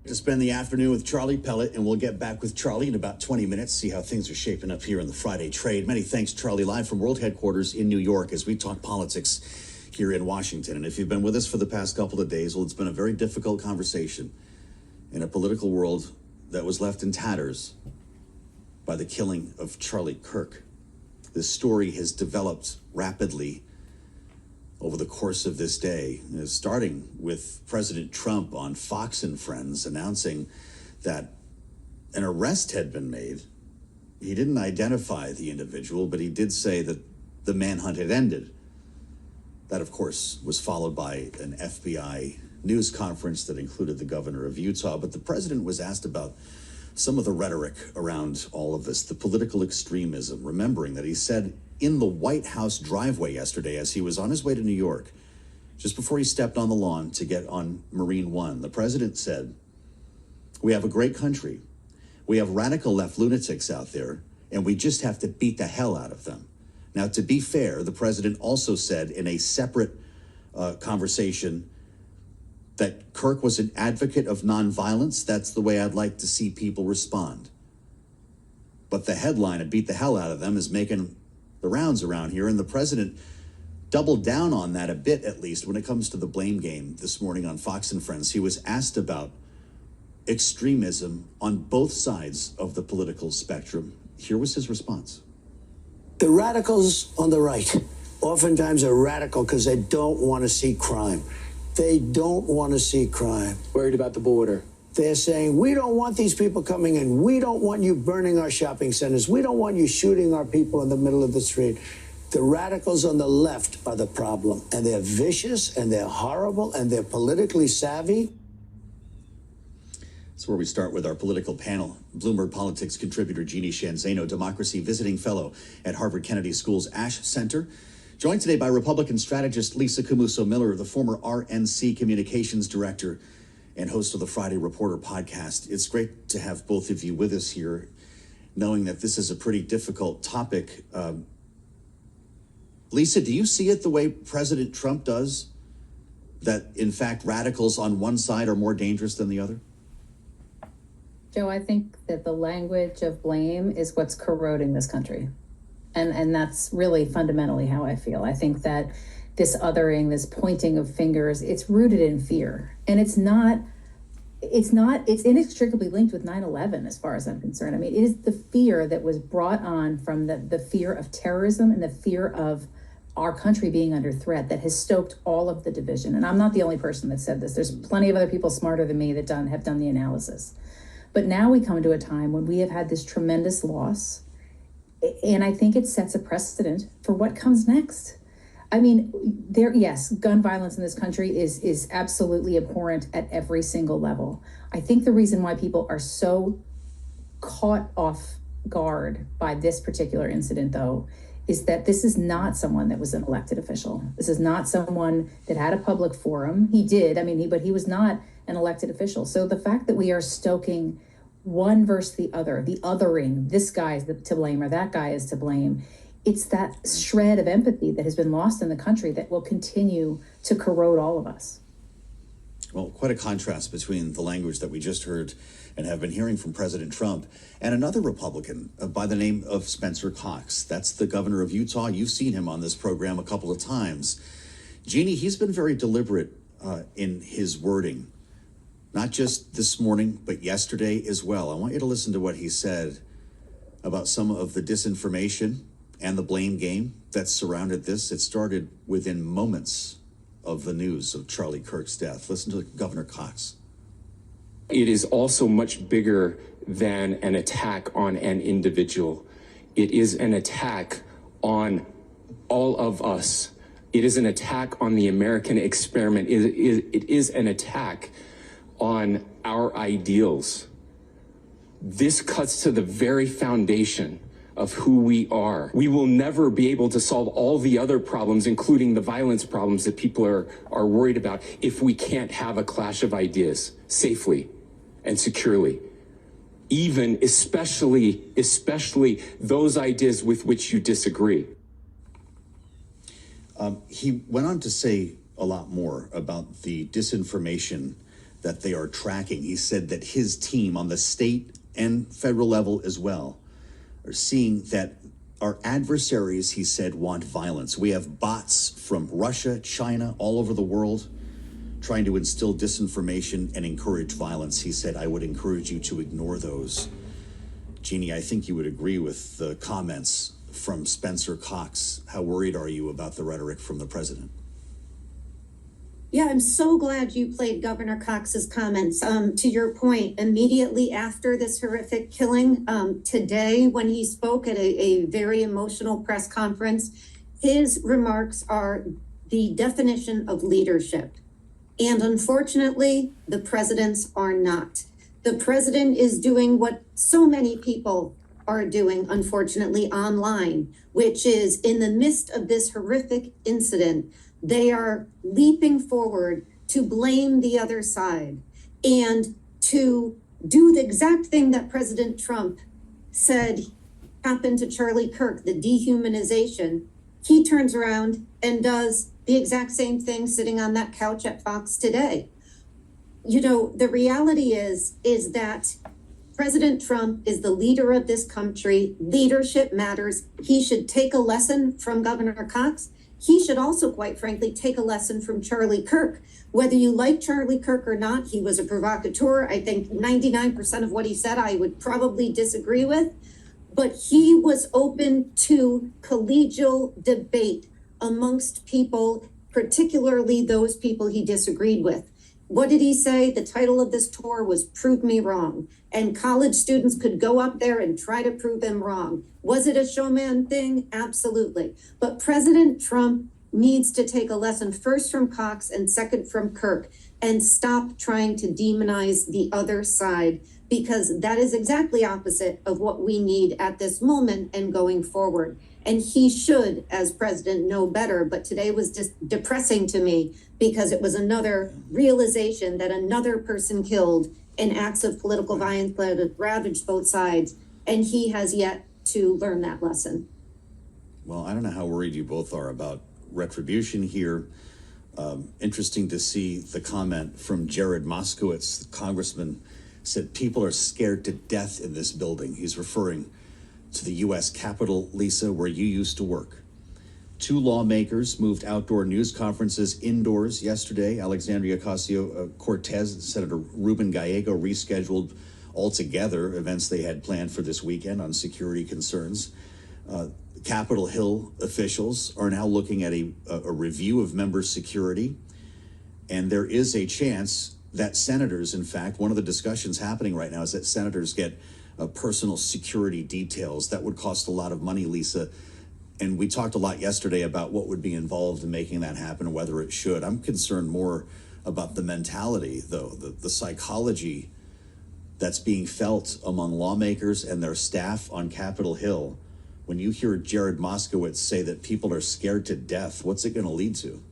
To spend the afternoon with Charlie Pellet, and we'll get back with Charlie in about 20 minutes, see how things are shaping up here in the Friday trade. Many thanks, Charlie, live from World Headquarters in New York as we talk politics here in Washington. And if you've been with us for the past couple of days, well, it's been a very difficult conversation in a political world that was left in tatters by the killing of Charlie Kirk. This story has developed rapidly over the course of this day, starting with President Trump on Fox and Friends announcing that an arrest had been made. He didn't identify the individual, but he did say that the manhunt had ended. That, of course, was followed by an FBI news conference that included the governor of Utah. But the president was asked about some of the rhetoric around all of this, the political extremism, remembering that he said in the White House driveway yesterday as he was on his way to New York, just before he stepped on the lawn to get on Marine One, the president said, "We have a great country. We have radical left lunatics out there, and we just have to beat the hell out of them." Now, to be fair, the president also said in a separate conversation that Kirk was an advocate of nonviolence. That's the way I'd like to see people respond. But the headline of "beat the hell out of them" is making the rounds around here, and the president doubled down on that a bit, at least when it comes to the blame game this morning on Fox and Friends. He was asked about extremism on both sides of the political spectrum. Here was his response. The radicals on the right oftentimes are radical because they don't want to see crime. They don't want to see crime. Worried about the border. They're saying, we don't want these people coming in. We don't want you burning our shopping centers. We don't want you shooting our people in the middle of the street. The radicals on the left are the problem. And they're vicious, and they're horrible, and they're politically savvy. That's where we start with our political panel. Bloomberg Politics contributor Jeanne Zaino, Democracy Visiting Fellow at Harvard Kennedy School's Ash Center. Joined today by Republican strategist Lisa Camuso-Miller, the former RNC Communications Director and host of the Friday Reporter podcast. It's great to have both of you with us here, knowing that this is a pretty difficult topic. Lisa, do you see it the way President Trump does? That, in fact, radicals on one side are more dangerous than the other? Joe, I think that the language of blame is what's corroding this country. And that's really fundamentally how I feel. I think that this othering, this pointing of fingers, it's rooted in fear. And it's inextricably linked with 9/11 as far as I'm concerned. I mean, it is the fear that was brought on from the fear of terrorism and the fear of our country being under threat that has stoked all of the division. And I'm not the only person that said this. There's plenty of other people smarter than me that have done the analysis. But now we come to a time when we have had this tremendous loss. And I think it sets a precedent for what comes next. I mean, yes, gun violence in this country is absolutely abhorrent at every single level. I think the reason why people are so caught off guard by this particular incident, though, is that this is not someone that was an elected official. This is not someone that had a public forum. He did, but he was not an elected official. So the fact that we are stoking one versus the other, the othering, this guy is to blame or that guy is to blame, it's that shred of empathy that has been lost in the country that will continue to corrode all of us. Well, quite a contrast between the language that we just heard and have been hearing from President Trump and another Republican by the name of Spencer Cox. That's the governor of Utah. You've seen him on this program a couple of times. Jeanne, he's been very deliberate in his wording, not just this morning, but yesterday as well. I want you to listen to what he said about some of the disinformation and the blame game that surrounded this. It started within moments of the news of Charlie Kirk's death. Listen to Governor Cox. It is also much bigger than an attack on an individual. It is an attack on all of us. It is an attack on the American experiment. It is an attack on our ideals. This cuts to the very foundation of who we are. We will never be able to solve all the other problems, including the violence problems that people are worried about, if we can't have a clash of ideas safely and securely. Even, especially those ideas with which you disagree. He went on to say a lot more about the disinformation that they are tracking. He said that his team on the state and federal level as well are seeing that our adversaries, he said, want violence. We have bots from Russia, China, all over the world trying to instill disinformation and encourage violence. He said, I would encourage you to ignore those. Jeanne, I think you would agree with the comments from Spencer Cox. How worried are you about the rhetoric from the president? Yeah, I'm so glad you played Governor Cox's comments. To your point, immediately after this horrific killing, today, when he spoke at a very emotional press conference, his remarks are the definition of leadership. And unfortunately, the president's are not. The president is doing what so many people are doing, unfortunately, online, which is in the midst of this horrific incident, they are leaping forward to blame the other side and to do the exact thing that President Trump said happened to Charlie Kirk, the dehumanization. He turns around and does the exact same thing sitting on that couch at Fox today. You know, the reality is that President Trump is the leader of this country. Leadership matters. He should take a lesson from Governor Cox. He should also, quite frankly, take a lesson from Charlie Kirk. Whether you like Charlie Kirk or not, he was a provocateur. I think 99% of what he said I would probably disagree with. But he was open to collegial debate amongst people, particularly those people he disagreed with. What did he say? The title of this tour was Prove Me Wrong. And college students could go up there and try to prove him wrong. Was it a showman thing? Absolutely. But President Trump needs to take a lesson first from Cox and second from Kirk and stop trying to demonize the other side, because that is exactly opposite of what we need at this moment and going forward. And he should, as president, know better. But today was just depressing to me because it was another realization that another person killed in acts of political violence that ravaged both sides. And he has yet to learn that lesson. Well, I don't know how worried you both are about retribution here. Interesting to see the comment from Jared Moskowitz, the congressman, said people are scared to death in this building. He's referring to the U.S. Capitol, Lisa, where you used to work. 2 lawmakers moved outdoor news conferences indoors yesterday. Alexandria Ocasio-Cortez and Senator Ruben Gallego rescheduled altogether events they had planned for this weekend on security concerns. Capitol Hill officials are now looking at a review of member security. And there is a chance that senators, in fact, one of the discussions happening right now is that senators get personal security details. That would cost a lot of money, Lisa. And we talked a lot yesterday about what would be involved in making that happen and whether it should. I'm concerned more about the mentality, though, the psychology that's being felt among lawmakers and their staff on Capitol Hill. When you hear Jared Moskowitz say that people are scared to death, what's it going to lead to?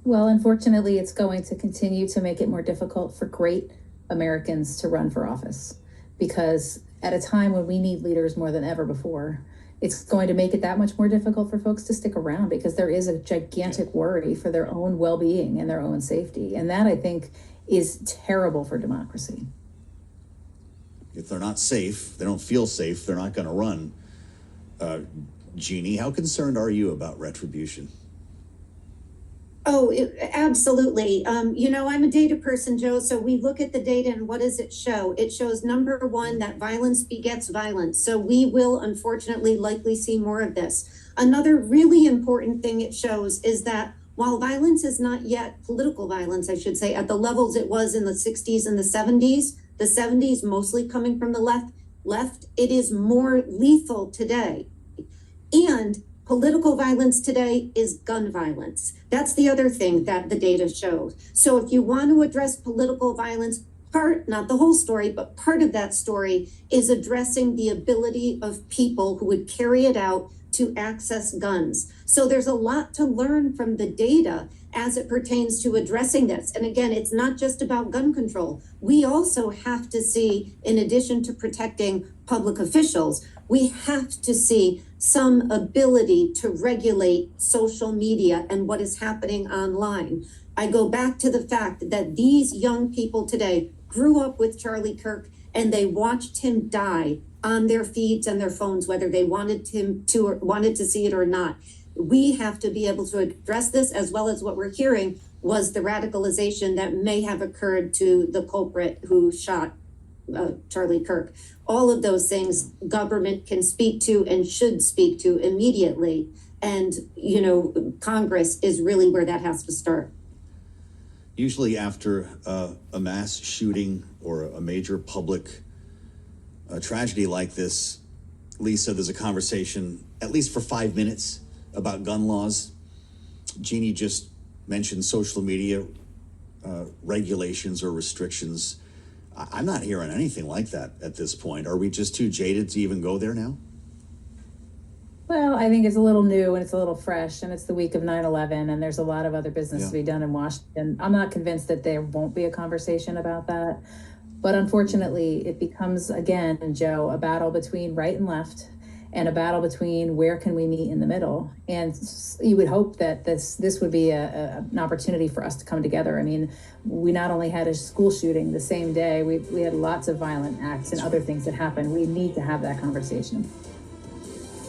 Well, unfortunately, it's going to continue to make it more difficult for great Americans to run for office, because at a time when we need leaders more than ever before, it's going to make it that much more difficult for folks to stick around, because there is a gigantic worry for their own well-being and their own safety. And that, I think, is terrible for democracy. If they're not safe, they don't feel safe, they're not going to run. Jeanne, how concerned are you about retribution? Oh, absolutely. You know, I'm a data person, Joe. So we look at the data and what does it show? It shows, number one, that violence begets violence. So we will, unfortunately, likely see more of this. Another really important thing it shows is that while violence is not yet political violence, I should say, at the levels it was in the 60s and the 70s mostly coming from the left, it is more lethal today. And political violence today is gun violence. That's the other thing that the data shows. So if you want to address political violence, not the whole story, but part of that story is addressing the ability of people who would carry it out to access guns. So there's a lot to learn from the data as it pertains to addressing this. And again, it's not just about gun control. We also have to see, in addition to protecting public officials, we have to see some ability to regulate social media and what is happening online. I go back to the fact that these young people today grew up with Charlie Kirk and they watched him die on their feeds and their phones, whether they wanted him to or wanted to see it or not. We have to be able to address this, as well as what we're hearing was the radicalization that may have occurred to the culprit who shot Charlie Kirk. All of those things government can speak to and should speak to immediately. And, you know, Congress is really where that has to start. Usually after a mass shooting or a major public tragedy like this, Lisa, there's a conversation, at least for 5 minutes, about gun laws. Jeanne just mentioned social media regulations or restrictions. I'm not hearing anything like that at this point. Are we just too jaded to even go there now? Well, I think it's a little new and it's a little fresh, and it's the week of 9/11, and there's a lot of other business to be done in Washington. I'm not convinced that there won't be a conversation about that. But unfortunately, it becomes, again, Joe, a battle between right and left, and a battle between where can we meet in the middle. And you would hope that this would be an opportunity for us to come together. I mean, we not only had a school shooting the same day, we had lots of violent acts and other things that happened. We need to have that conversation.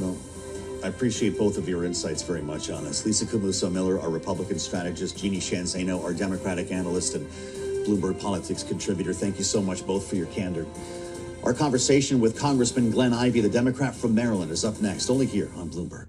No. I appreciate both of your insights very much on this. Lisa Camuso-Miller, our Republican strategist, Jeanne Zaino, our Democratic analyst and Bloomberg Politics contributor. Thank you so much both for your candor. Our conversation with Congressman Glenn Ivey, the Democrat from Maryland, is up next, only here on Bloomberg.